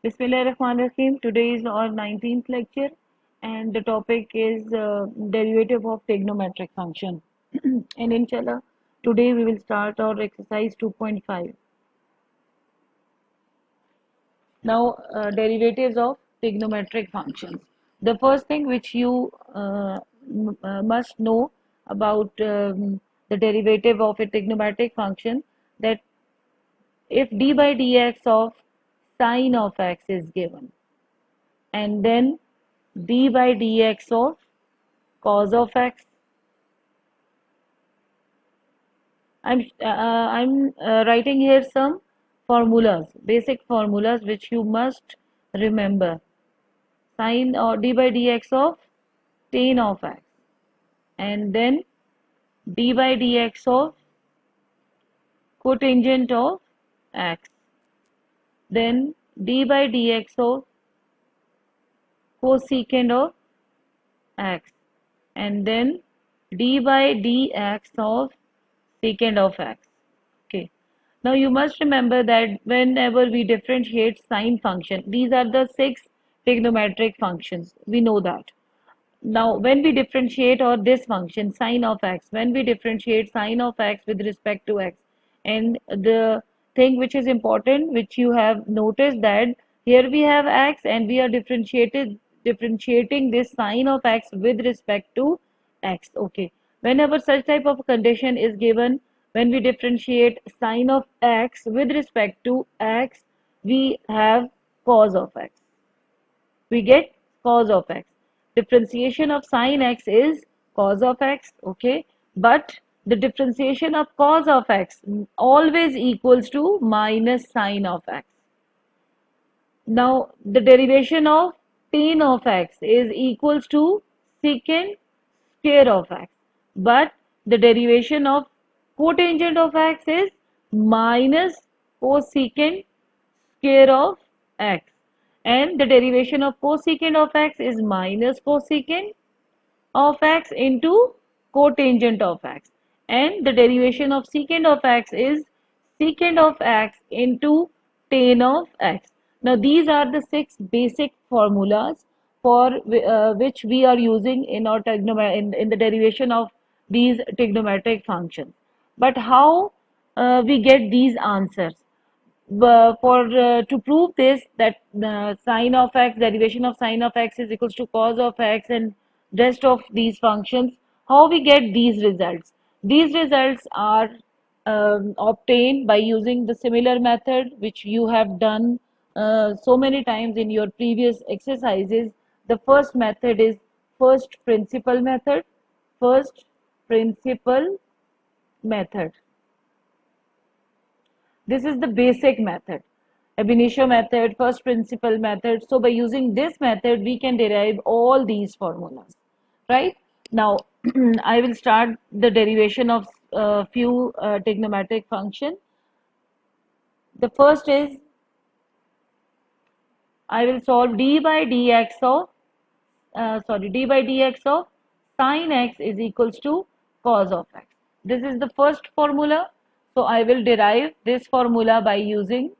Bismillahirrahmanirrahim. Today is our 19th lecture and the topic is derivative of trigonometric function. And inshallah, today we will start our exercise 2.5. Now, derivatives of trigonometric functions. The first thing which you must know about the derivative of a trigonometric function, that if d by dx of sine of x is given, and then d by dx of cos of x. I'm writing here some formulas, basic formulas which you must remember. Sine or d by dx of tan of x, and then d by dx of cotangent of x, then d by dx of cosecant of x, and then d by dx of secant of x. Okay. Now you must remember that whenever we differentiate sine function, these are the six trigonometric functions. We know that. Now when we differentiate or this function sine of x, when we differentiate sine of x with respect to x, and the thing which is important, which you have noticed, that here we have x and we are differentiating this sine of x with respect to x. Okay. Whenever such type of condition is given, when we differentiate sine of x with respect to x, we have cos of x. We get cos of x. Differentiation of sine x is cos of x, okay? But the differentiation of cos of x always equals to minus sine of x. Now, the derivation of tan of x is equals to secant square of x. But the derivation of cotangent of x is minus cosecant square of x, and the derivation of cosecant of x is minus cosecant of x into cotangent of x, and the derivation of secant of x is secant of x into tan of x. Now these are the six basic formulas for which we are using in our in the derivation of these trigonometric functions. But how we get these answers? For to prove this, that sine of x, derivation of sine of x is equals to cos of x and rest of these functions, how we get these results? These results are obtained by using the similar method which you have done so many times in your previous exercises. The first method is first principle method. First principle method. This is the basic method. Ab initio method, first principle method. So by using this method, we can derive all these formulas, right? Now, I will start the derivation of few trigonometric function. The first is, I will solve d by dx of, d by dx of sine x is equals to cos of x. This is the first formula. So I will derive this formula by using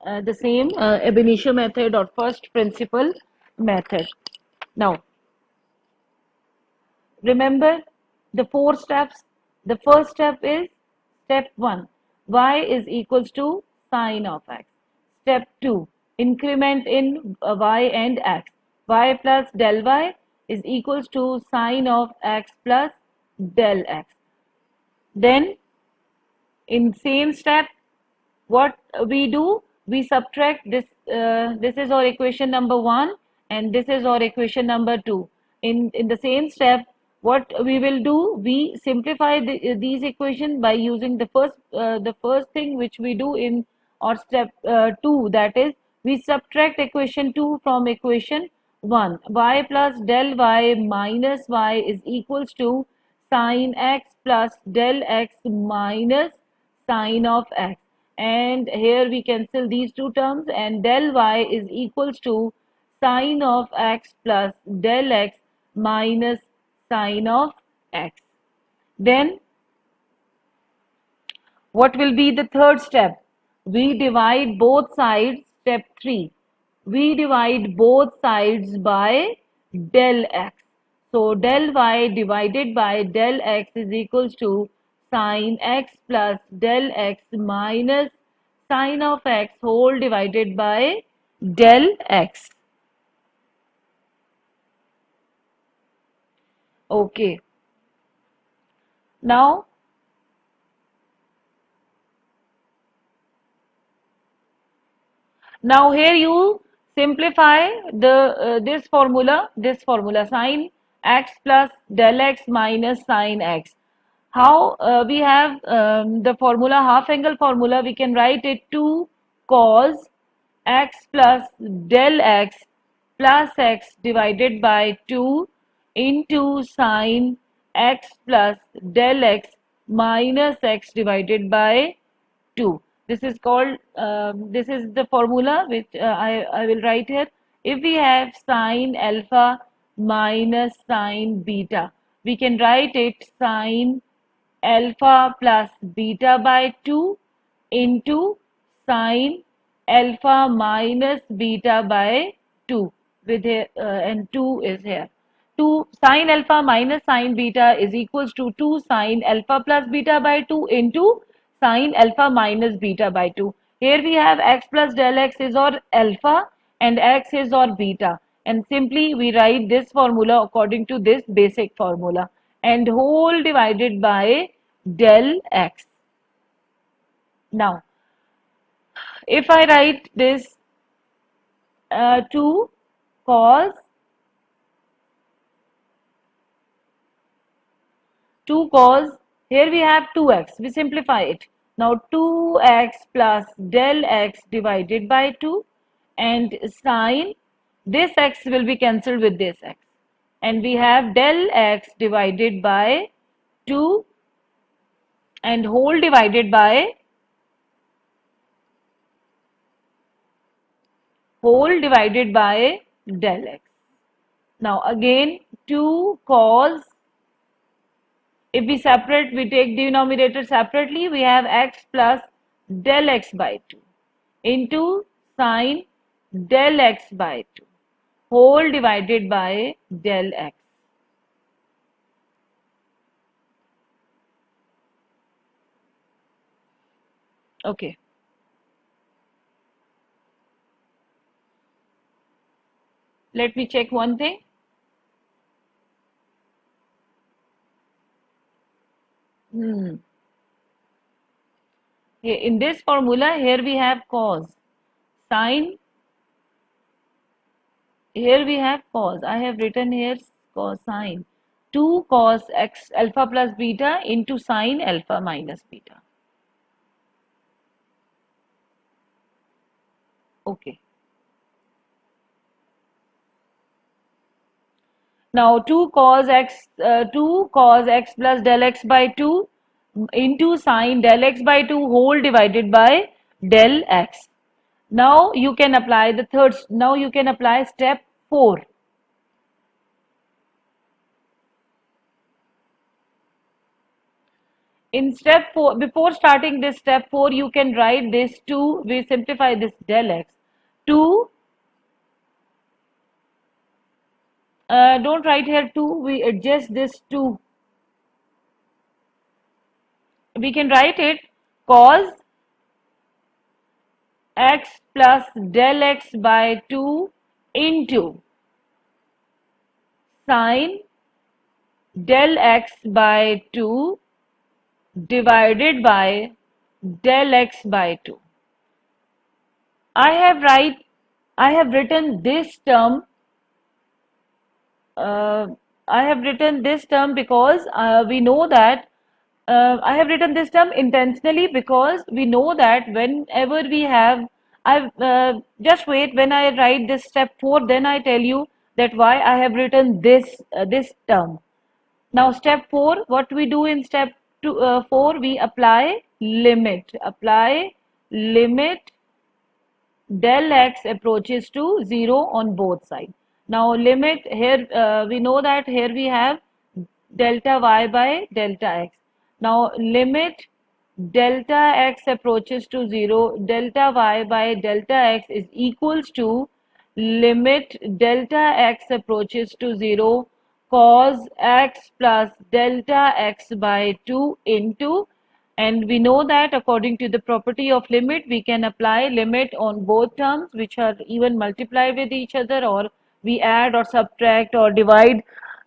the same ab initio method or first principle method. Now, remember the four steps. The first step is step 1. Y is equals to sine of x. Step 2. Increment in y and x. Y plus del y is equals to sine of x plus del x. Then in same step, what we do, we subtract this. This is our equation number 1 and this is our equation number 2. In the same step, what we will do, we simplify these equations by using the first thing which we do in our step 2, that is we subtract equation 2 from equation 1. Y plus del y minus y is equals to sine x plus del x minus sine of x, and here we cancel these two terms, and del y is equals to sine of x plus del x minus sine of x. Then what will be the third step? We divide both sides, step 3. we divide both sides by del x. So del y divided by del x is equals to sine x plus del x minus sine of x whole divided by del x. Okay. Now Now here you simplify the this formula sine x plus del x minus sine x. How we have the formula half angle formula, we can write it 2 cos x plus del x plus x divided by 2 into sine x plus del x minus x divided by 2. This is called, this is the formula which I will write here. If we have sine alpha minus sine beta, we can write it sine alpha plus beta by 2 into sine alpha minus beta by 2 with here, and 2 is here. 2 sine alpha minus sine beta is equals to 2 sine alpha plus beta by 2 into sine alpha minus beta by 2. Here we have x plus del x is our alpha and x is our beta, and simply we write this formula according to this basic formula and whole divided by del x. Now, if I write this 2 cos 2 cos, here we have 2x, we simplify it. Now 2x plus del x divided by 2 and sine, this x will be cancelled with this x. And we have del x divided by 2 and whole divided by del x. Now again 2 cos, if we separate, we take denominator separately, we have x plus del x by 2 into sine del x by 2 whole divided by del x. Okay. Let me check one thing. In this formula, here we have cos, sine, here we have cos. I have written here cosine. 2 cos x alpha plus beta into sine alpha minus beta. Okay. Now 2 cos x plus del x by 2 into sine del x by 2 whole divided by del x. Now you can apply now you can apply step 4. In step 4, before starting this step 4, you can write this 2, we simplify this del x. 2, don't write here 2, we adjust this 2. We can write it cos x plus del x by 2 into sine del x by 2 divided by del x by 2. I have written this term I have written this term because we know that I have written this term intentionally because we know that whenever we have, I just wait, when I write this step 4, then I tell you that why I have written this term. Now step 4, what we do in step 4, we apply limit del x approaches to 0 on both sides. Now limit here, we know that here we have delta y by delta x. Now limit delta x approaches to 0, delta y by delta x is equals to limit delta x approaches to 0 cos x plus delta x by 2 into, and we know that according to the property of limit we can apply limit on both terms which are even multiplied with each other, or we add or subtract or divide.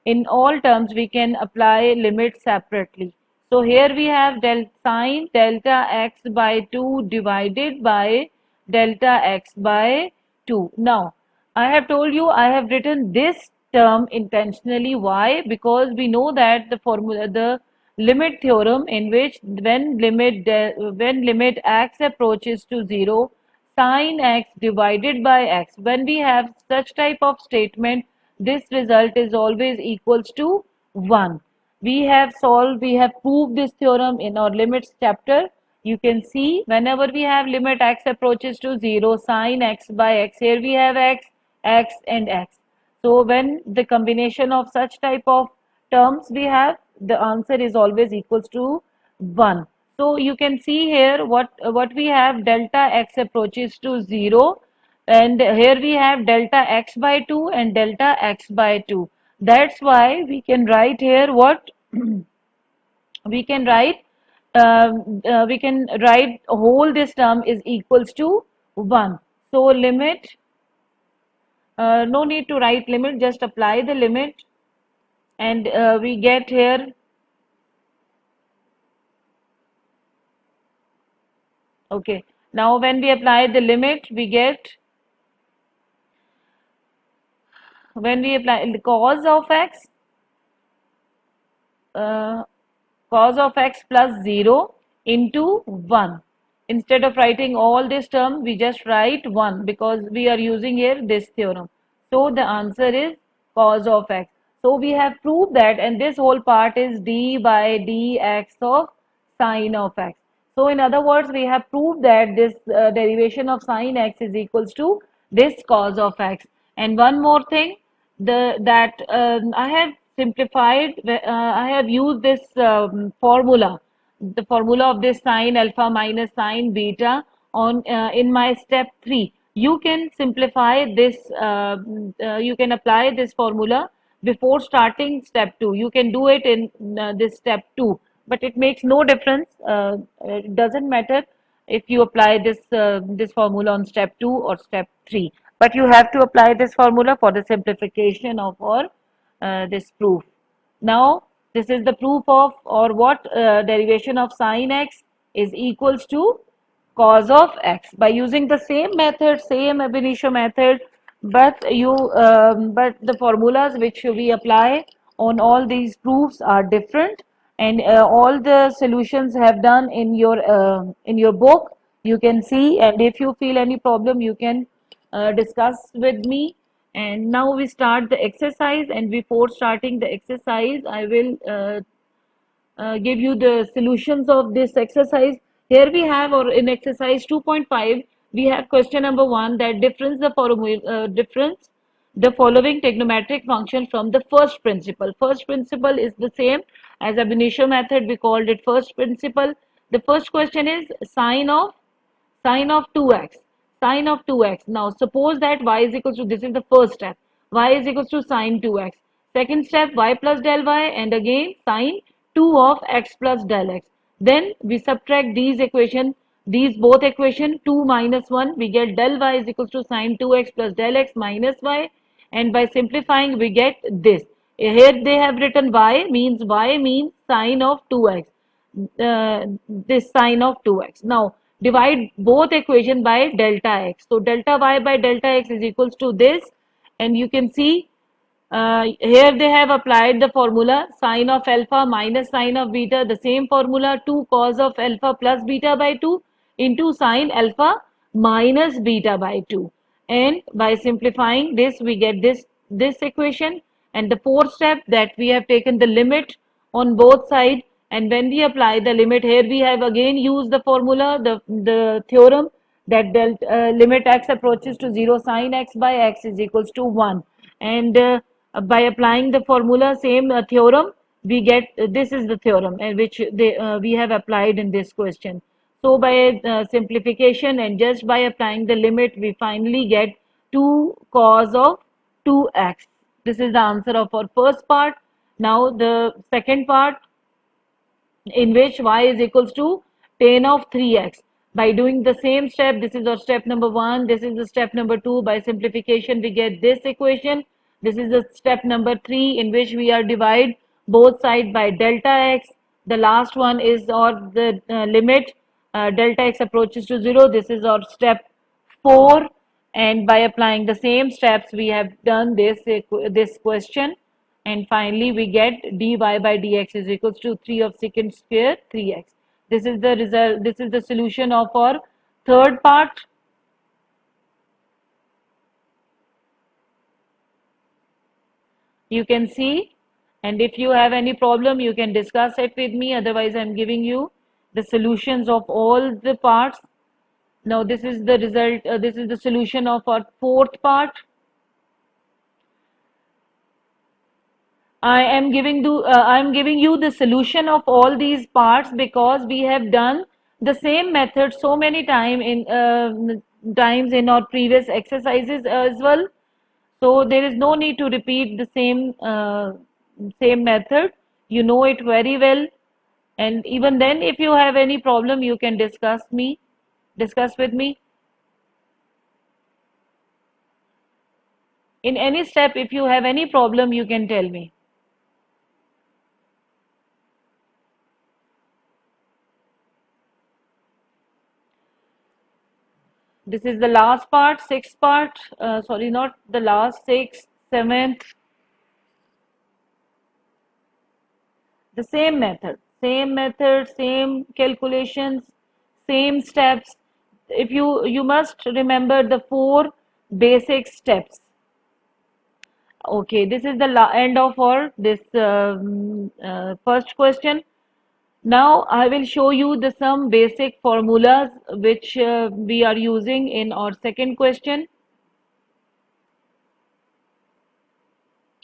In all terms we can apply limit separately. So here we have sine delta x by 2 divided by delta x by 2. Now, I have told you I have written this term intentionally. Why? Because we know that the formula, the limit theorem, in which when limit x approaches to 0, sine x divided by x. When we have such type of statement, this result is always equals to 1. We have proved this theorem in our limits chapter. You can see whenever we have limit x approaches to 0, sine x by x, here we have x, x and x. So when the combination of such type of terms we have, the answer is always equals to 1. So you can see here what we have, delta x approaches to 0, and here we have delta x by 2 and delta x by 2. That's why we can write here what we can write. We can write whole this term is equals to 1. So limit, no need to write limit, just apply the limit, and we get here, okay. Now when we apply the limit, we get, when we apply the cos of x, uh, cos of x plus 0 into 1. Instead of writing all this term, we just write 1 because we are using here this theorem. So the answer is cos of x. So we have proved that, and this whole part is d by dx of sine of x. So in other words, we have proved that this derivation of sine x is equals to this cos of x. And one more thing, I have simplified, I have used this formula, the formula of this sine alpha minus sine beta on in my step 3. You can simplify this, you can apply this formula before starting step 2. You can do it in this step 2, but it makes no difference. It doesn't matter if you apply this formula on step 2 or step 3, but you have to apply this formula for the simplification of our this proof. Now this is the proof of, or what, derivation of sine x is equals to cos of x by using the same method, same ab initio method, but the formulas which we apply on all these proofs are different, and all the solutions have done in your book. You can see, and if you feel any problem, you can discuss with me. And now we start the exercise, and before starting the exercise, I will give you the solutions of this exercise. Here we have, or in exercise 2.5, we have question number 1, that difference the following trigonometric function from the first principle. First principle is the same as ab initio method, we called it first principle. The first question is sine of 2x, sine of 2x. Now suppose that y is equals to, this is the first step, y is equals to sine 2x. Second step, y plus del y, and again sine 2 of x plus del x. Then we subtract these equation, these both equation, 2 minus 1, we get del y is equals to sine 2x plus del x minus y, and by simplifying we get this. Here they have written y means sine of 2x, this sine of 2x. Now divide both equation by delta x. So delta y by delta x is equals to this, and you can see here they have applied the formula sine of alpha minus sine of beta, the same formula, 2 cos of alpha plus beta by 2 into sine alpha minus beta by 2, and by simplifying this we get this equation. And the fourth step, that we have taken the limit on both sides, and when we apply the limit, here we have again used the formula, the theorem, that limit x approaches to 0, sine x by x is equals to 1, and by applying the formula, same theorem, we get, this is the theorem which we have applied in this question. So by simplification and just by applying the limit, we finally get 2 cos of 2x. This is the answer of our first part. Now the second part, in which y is equals to tan of 3x. By doing the same step, this is our step number 1, this is the step number 2. By simplification, we get this equation. This is the step number 3, in which we are divide both sides by delta x. The last one is or the limit delta x approaches to 0. This is our step 4, and by applying the same steps we have done this question, and finally we get dy by dx is equals to 3 of secant square 3x. This is the result, this is the solution of our third part. You can see, and if you have any problem you can discuss it with me, otherwise I'm giving you the solutions of all the parts. Now this is the result, this is the solution of our fourth part. I am giving you the solution of all these parts because we have done the same method so many times in our previous exercises as well. So there is no need to repeat the same method. You know it very well, and even then, if you have any problem, you can discuss with me. In any step, if you have any problem, you can tell me. This is the last part, sixth part. Sorry, not the last, sixth, seventh. The same method, same calculations, same steps. If you must remember the four basic steps. Okay, this is the end of our this first question. Now I will show you the some basic formulas which we are using in our second question.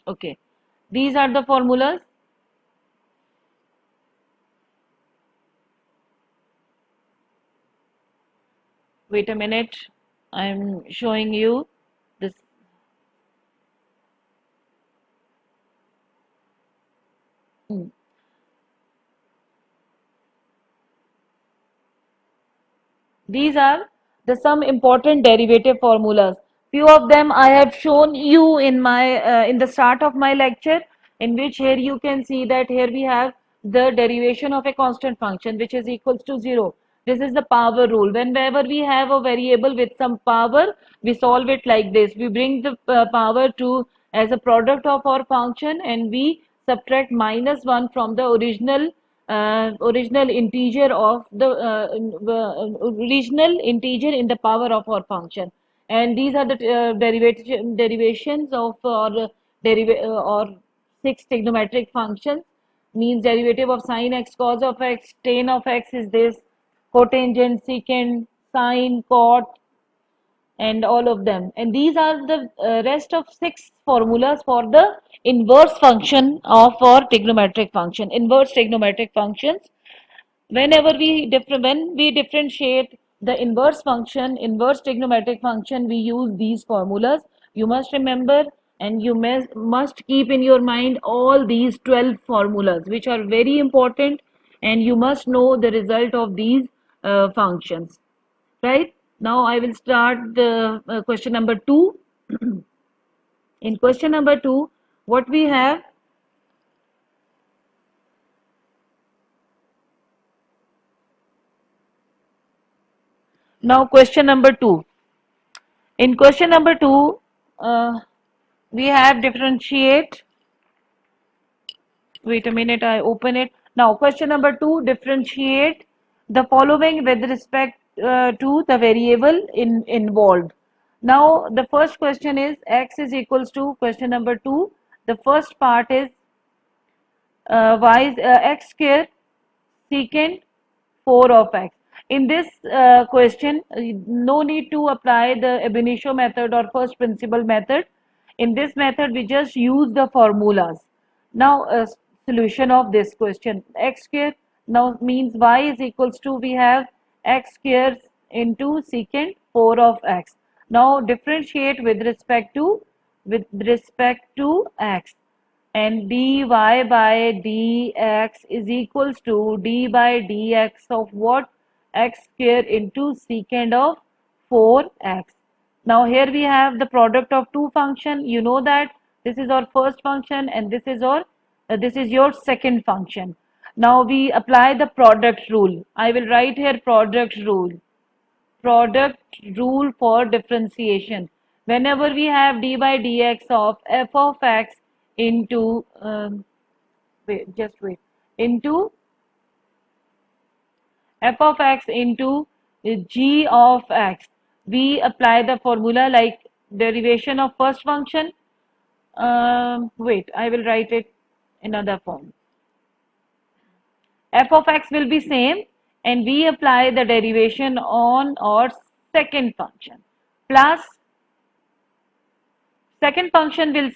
Okay, these are the formulas. Wait a minute, I'm showing you this. Hmm. These are the some important derivative formulas. Few of them I have shown you in my in the start of my lecture, in which here you can see that here we have the derivation of a constant function which is equals to 0. This is the power rule. Whenever we have a variable with some power, we solve it like this. We bring the power to as a product of our function, and we subtract -1 from the original integer of the original integer in the power of our function. And these are the derivations of or six trigonometric functions. Means derivative of sine x, cos of x, tan of x is this, cotangent, secant, sine, cot, and all of them. And these are the rest of six formulas for the inverse function of our trigonometric function. Inverse trigonometric functions. When we differentiate the inverse trigonometric function, we use these formulas. You must remember, and you must keep in your mind all these 12 formulas, which are very important, and you must know the result of these functions. Right? Now I will start the question number 2. In question number 2, what we have. Now question number 2. In question number 2, we have differentiate. Wait a minute, I open it. Now question number 2, differentiate the following with respect to the variable involved. Now the first question is x is equals to question number 2. The first part is y is x square secant 4 of x. In this question, no need to apply the ab initio method or first principle method. In this method, we just use the formulas. Now, solution of this question, x square now means y is equals to, we have x square into secant 4 of x. Now differentiate with respect to x, and dy by dx is equals to d by dx of what? X square into secant of 4x. Now here we have the product of two function. You know that this is our first function and this is your second function. Now we apply the product rule. I will write here product rule for differentiation. Whenever we have d by dx of f of x into into f of x into g of x, we apply the formula like derivation of first function. I will write it in another form. F of x will be same, and we apply the derivation on our second function, plus second function will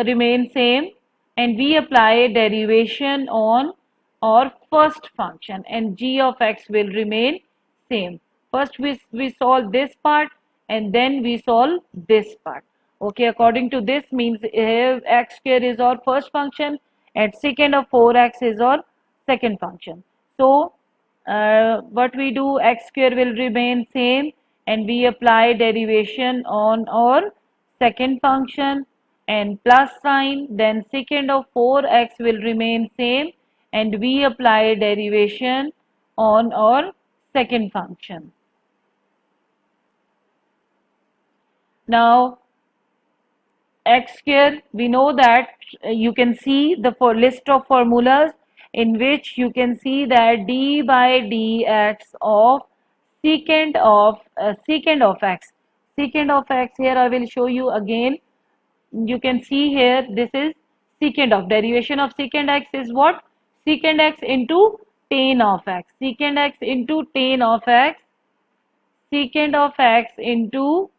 remain same, and we apply derivation on our first function, and g of x will remain same. First we solve this part, and then we solve this part. Okay, according to this means here x square is our first function and secant of 4x is our second function. So what we do, x square will remain same, and we apply derivation on our second function and plus sign, then secant of 4x will remain same, and we apply derivation on our second function. Now x square, we know that you can see the list of formulas in which you can see that d by dx of secant of x. Here I will show you again. You can see here, this is secant of derivation of secant x is what? Secant x into tan of x. Secant x into tan of x. Secant of x into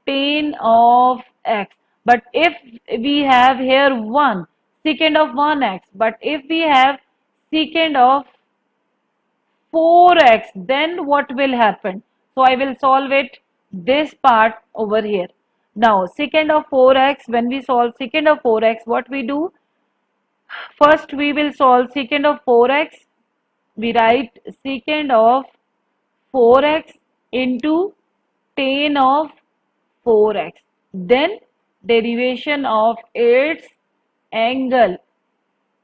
tan of x. But if we have here 1 secant of 1x, but if we have secant of 4x, then what will happen? So I will solve it this part over here. Now secant of 4x, when we solve secant of 4x, what we do? First we will solve secant of 4x. We write secant of 4x into tan of 4x. Then derivation of its angle,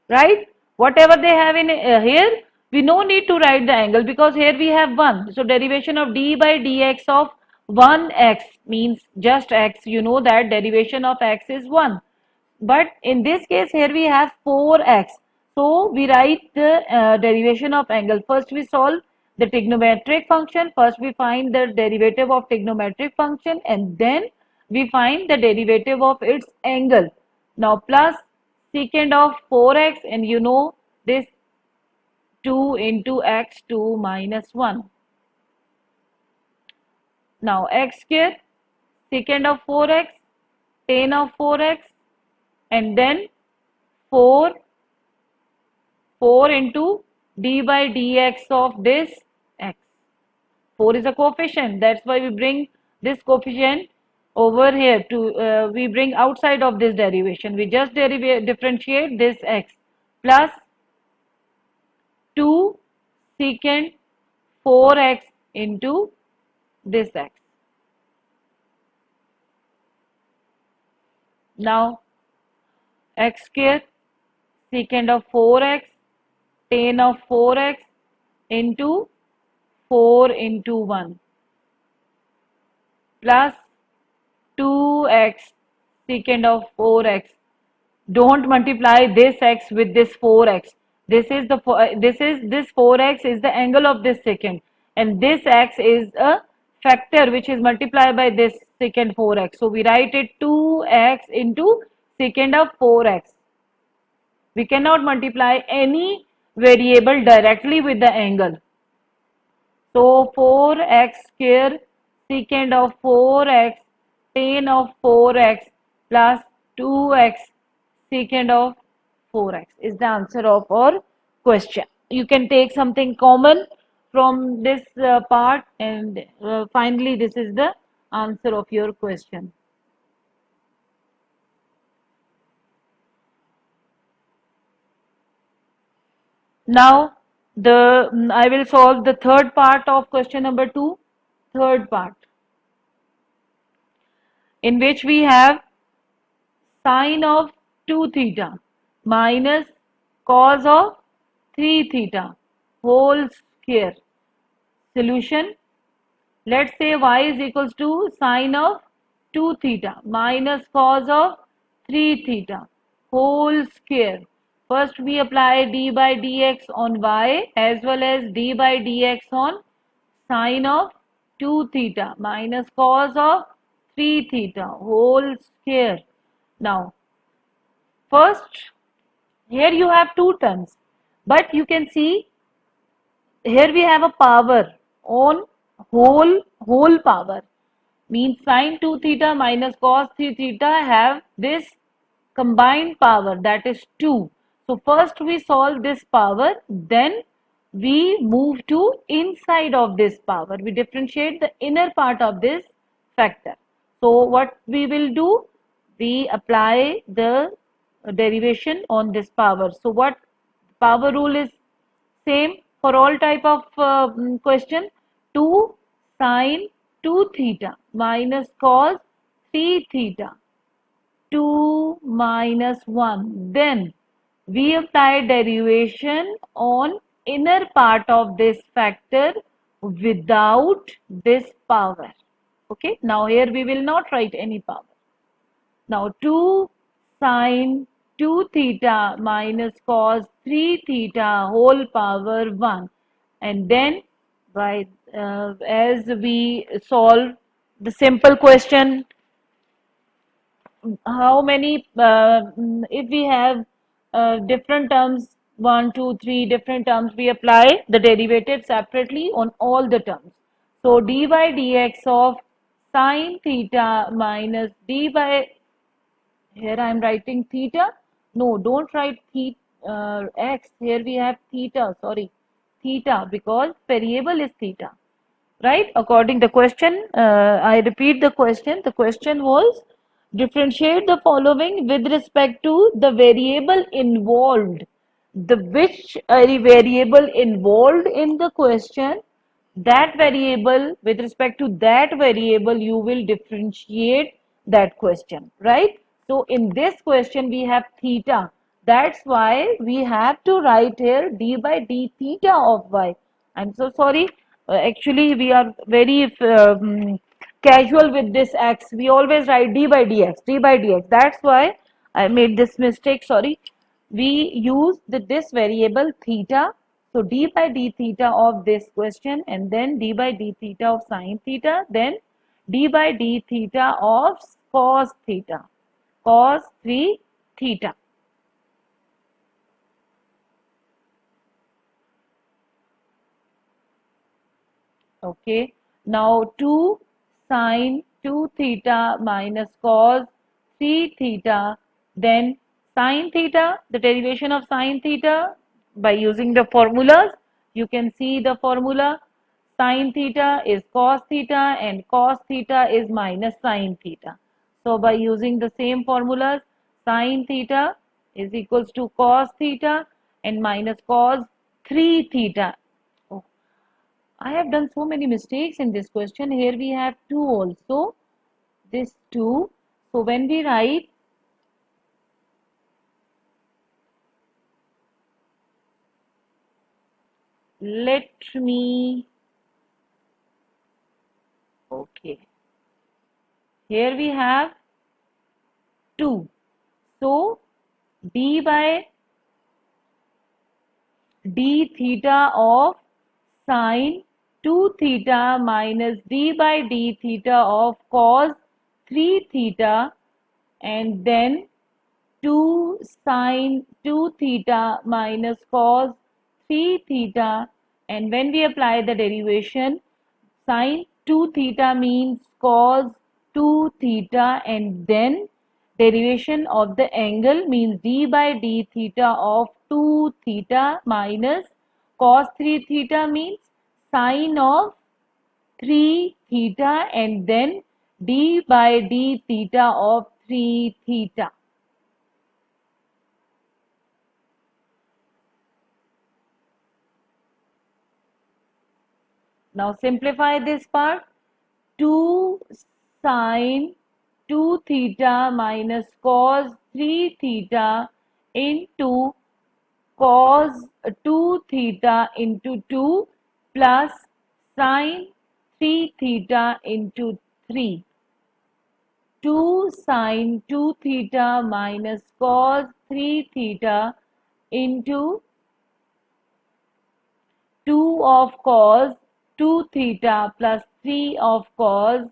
right? Whatever they have in here, we no need to write the angle because here we have 1. So derivation of d by dx of 1x means just x. You know that derivation of x is 1. But in this case here we have 4x. So we write the derivation of angle. First we solve the trigonometric function. First we find the derivative of trigonometric function, and then we find the derivative of its angle. Now plus secant of 4x, and you know this 2 into x 2 minus 1. Now x square, secant of 4x, tan of 4x, and then 4 into d by dx of this x. 4 is a coefficient, that's why we bring this coefficient over here to we bring outside of this derivation. We just differentiate this x plus 2 secant 4x into this x. Now x square secant of 4x tan of 4x into 4 into 1 plus 2x secant of 4x. Don't multiply this x with this 4x. This 4x is the angle of this secant, and this x is a factor which is multiplied by this secant 4x. So we write it 2x into secant of 4x. We cannot multiply any variable directly with the angle. So 4x square secant of 4x tan of 4x plus 2x secant of 4x is the answer of our question. You can take something common from this part, and finally this is the answer of your question. Now, I will solve the third part of question number 2. Third part, in which we have sine of 2 theta minus cos of 3 theta whole square. Solution, let's say y is equals to sine of 2 theta minus cos of 3 theta whole square. First we apply d by dx on y as well as d by dx on sine of 2 theta minus cos of 3 theta whole square. Now, first, here you have two terms, but you can see here we have a power on whole power, means sine 2 theta minus cos 3 theta have this combined power, that is 2. So first we solve this power, then we move to inside of this power. We differentiate the inner part of this factor. So what we will do? We apply the derivation on this power. So what power rule is same for all type of question? 2 sine 2 theta minus cos 3 theta 2 minus 1. Then we apply derivation on inner part of this factor without this power. Okay, now here we will not write any power. Now 2 sine 2 theta minus cos 3 theta whole power 1. And then by as we solve the simple question, how many if we have different terms, 1 2 3 different terms, we apply the derivative separately on all the terms. So d by dx of sine theta minus d by, here I am writing theta. No, don't write theta x. Here we have theta, sorry, theta, because variable is theta, right? According the question, I repeat the question. The question was, differentiate the following with respect to the variable involved. The which variable involved in the question, that variable, with respect to that variable you will differentiate that question, right? So in this question we have theta, that's why we have to write here d by d theta of y. I'm so sorry, actually we are very casual with this x, we always write d by dx, d by dx, that's why I made this mistake, sorry. We use this variable theta. So d by d theta of this question, and then d by d theta of sine theta, then d by d theta of cos theta, cos 3 theta. Okay. Now 2 sine 2 theta minus cos 3 theta, then sine theta, the derivation of sine theta by using the formulas. You can see the formula. Sine theta is cos theta and cos theta is minus sine theta. So by using the same formulas, sine theta is equals to cos theta and minus cos 3 theta. I have done so many mistakes in this question. Here we have 2 also. This 2. So when we write, let me, okay. Here we have 2. So d by d theta of sine 2 theta minus d by d theta of cos 3 theta, and then 2 sine 2 theta minus cos 3 theta, and when we apply the derivation, sine 2 theta means cos 2 theta, and then derivation of the angle means d by d theta of 2 theta minus cos 3 theta means sine of 3 theta, and then d by d theta of 3 theta. Now simplify this part. 2 sine 2 theta minus cos 3 theta into cos 2 theta into 2 plus sine 3 theta into 3. 2 sine 2 theta minus cos 3 theta into 2 of cos 2 theta plus 3 of cos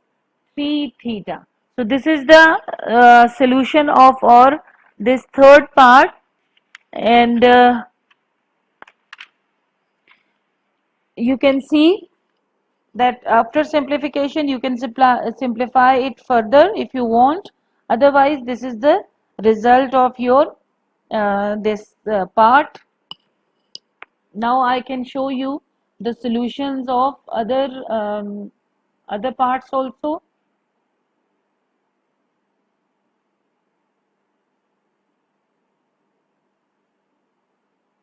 3 theta. So this is the solution of our this third part, and you can see that after simplification you can simplify it further if you want. Otherwise this is the result of your this part. Now I can show you the solutions of other parts also.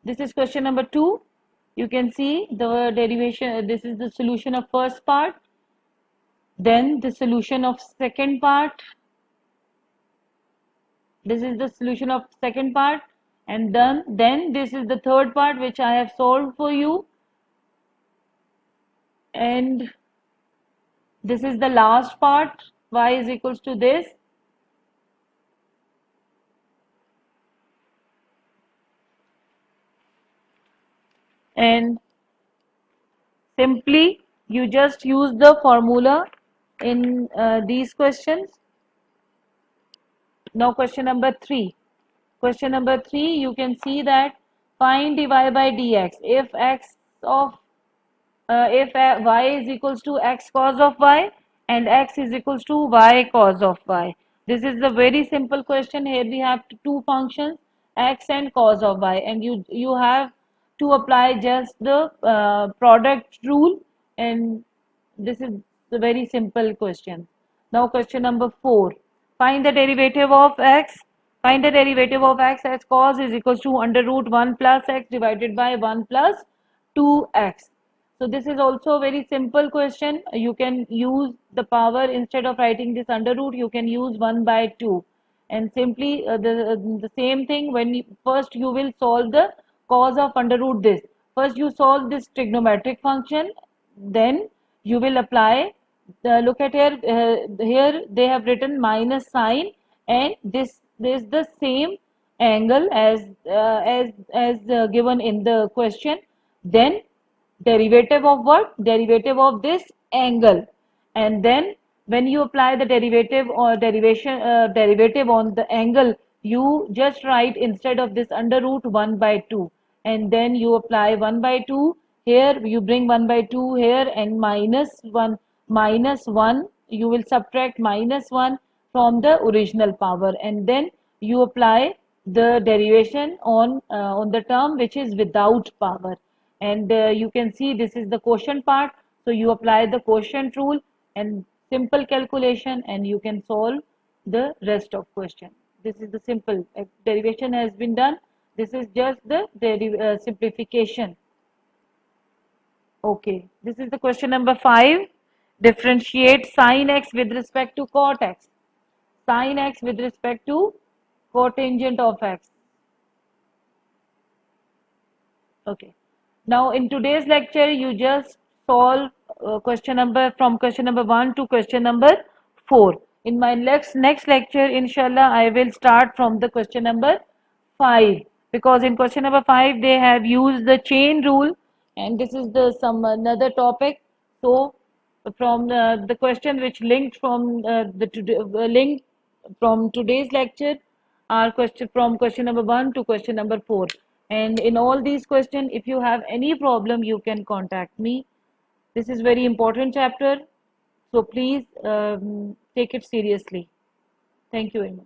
This is question number 2. You can see the derivation. This is the solution of first part, then the solution of second part. This is the solution of second part, and then this is the third part which I have solved for you, and this is the last part, y is equals to this. And simply you just use the formula in these questions. Now question number 3. Question number 3, you can see that find dy by dx if x of if y is equals to x cos of y and x is equals to y cos of y. This is a very simple question. Here we have two functions, x and cos of y, and you have to apply just the product rule, and this is a very simple question. Now question number 4. Find the derivative of x. Find the derivative of x as cos is equals to under root 1 plus x divided by 1 plus 2x. So this is also a very simple question. You can use the power instead of writing this under root. You can use 1 by 2, and simply the same thing. When first you will solve the cos of under root this. First you solve this trigonometric function, then you will apply look at here. Here they have written minus sign, and this is the same angle as given in the question. Then derivative of what? Derivative of this angle. And then when you apply the derivative or derivative on the angle, you just write instead of this under root 1 by 2, and then you apply 1 by 2 here, you bring 1 by 2 here, and minus 1, you will subtract minus 1 from the original power, and then you apply the derivation on the term which is without power. And you can see this is the quotient part, so you apply the quotient rule and simple calculation, and you can solve the rest of question. This is the simple derivation has been done. This is just the simplification. Okay, this is the question number 5. Differentiate sin x with respect to cot x. Sin x with respect to cotangent of x. Okay. Now in today's lecture, you just solve question number from question number 1 to question number 4. In my next lecture, inshallah, I will start from the question number 5, because in question number 5 they have used the chain rule, and this is the some another topic. So from the question which linked from link from today's lecture are question from question number 1 to question number 4, and in all these questions if you have any problem you can contact me. This is very important chapter, so please take it seriously. Thank you very much.